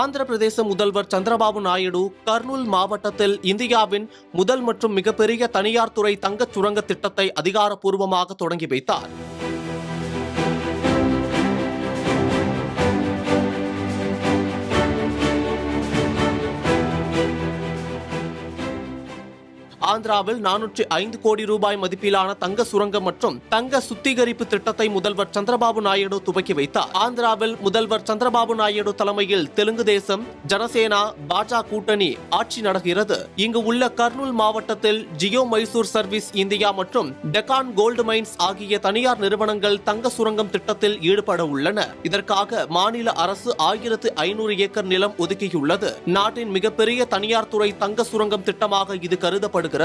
ஆந்திர பிரதேச முதல்வர் சந்திரபாபு நாயுடு கர்னூல் மாவட்டத்தில் இந்தியாவின் முதல் மற்றும் மிகப்பெரிய தனியார் துறை தங்கச் சுரங்க திட்டத்தை அதிகாரப்பூர்வமாக தொடங்கி வைத்தார். ஆந்திராவில் 405 கோடி ரூபாய் மதிப்பிலான தங்க சுரங்கம் மற்றும் தங்க சுத்திகரிப்பு திட்டத்தை முதல்வர் சந்திரபாபு நாயுடு துவக்கி வைத்தார். ஆந்திராவில் முதல்வர் சந்திரபாபு நாயுடு தலைமையில் தெலுங்கு தேசம், ஜனசேனா, பாஜக கூட்டணி ஆட்சி நடக்கிறது. இங்கு உள்ள கர்னூல் மாவட்டத்தில் ஜியோ மைசூர் சர்வீஸ் இந்தியா மற்றும் டெக்கான் கோல்டு மைன்ஸ் ஆகிய தனியார் நிறுவனங்கள் தங்க சுரங்கம் திட்டத்தில் ஈடுபட உள்ளன. இதற்காக மாநில அரசு 1500 ஏக்கர் நிலம் ஒதுக்கியுள்ளது. நாட்டின் மிகப்பெரிய தனியார் துறை தங்க சுரங்கம் திட்டமாக இது கருதப்படுகிறது.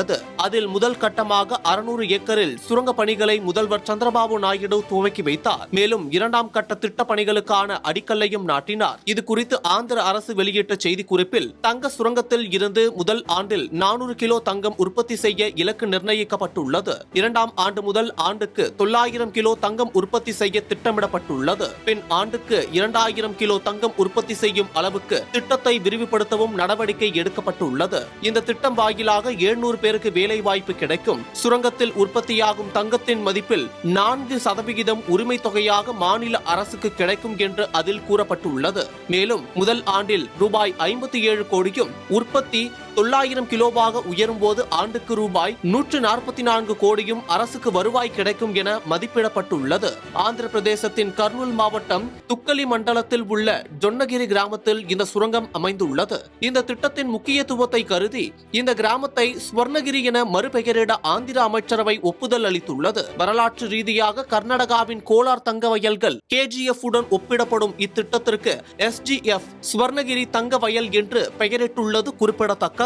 அதில் முதல் கட்டமாக 600 ஏக்கரில் சுரங்க பணிகளை முதல்வர் சந்திரபாபு நாயுடு துவக்கி வைத்தார். மேலும் இரண்டாம் கட்ட திட்ட பணிகளுக்கான அடிக்கல்லையும் நாட்டினார். இது குறித்து ஆந்திர அரசு வெளியிட்ட செய்திக்குறிப்பில் தங்க சுரங்கத்தில் இருந்து முதல் ஆண்டில் 400 கிலோ தங்கம் உற்பத்தி செய்ய இலக்கு நிர்ணயிக்கப்பட்டுள்ளது. இரண்டாம் ஆண்டு முதல் ஆண்டுக்கு 900 கிலோ தங்கம் உற்பத்தி செய்ய திட்டமிடப்பட்டுள்ளது. பின் ஆண்டுக்கு 2000 கிலோ தங்கம் உற்பத்தி செய்யும் அளவுக்கு திட்டத்தை விரிவுபடுத்தவும் நடவடிக்கை எடுக்கப்பட்டுள்ளது. இந்த திட்டம் வாயிலாக 700 பேருக்கு வேலை வாய்ப்பு கிடைக்கும். சுரங்கத்தில் உற்பத்தியாகும் தங்கத்தின் மதிப்பில் 4% உரிமை தொகையாக மாநில அரசுக்கு கிடைக்கும் என்று அதில் கூறப்பட்டுள்ளது. மேலும் முதல் ஆண்டில் ரூபாய் 57 கோடியும் உற்பத்தி 900 கிலோவாக உயரும் போது ஆண்டுக்கு ரூபாய் 144 கோடியும் அரசுக்கு வருவாய் கிடைக்கும் என மதிப்பிடப்பட்டுள்ளது. ஆந்திர பிரதேசத்தின் கர்னூல் மாவட்டம் துக்கலி மண்டலத்தில் உள்ள ஜொன்னகிரி கிராமத்தில் இந்த சுரங்கம் அமைந்துள்ளது. இந்த திட்டத்தின் முக்கியத்துவத்தை கருதி இந்த கிராமத்தை ஸ்வர்ணகிரி என மறுபெயரிட ஆந்திர அமைச்சரவை ஒப்புதல் அளித்துள்ளது. வரலாற்று ரீதியாக கர்நாடகாவின் கோலார் தங்க வயல்கள் KGF உடன் ஒப்பிடப்படும் இத்திட்டத்திற்கு SGF ஸ்வர்ணகிரி தங்க வயல் என்று பெயரிட்டுள்ளது குறிப்பிடத்தக்கது.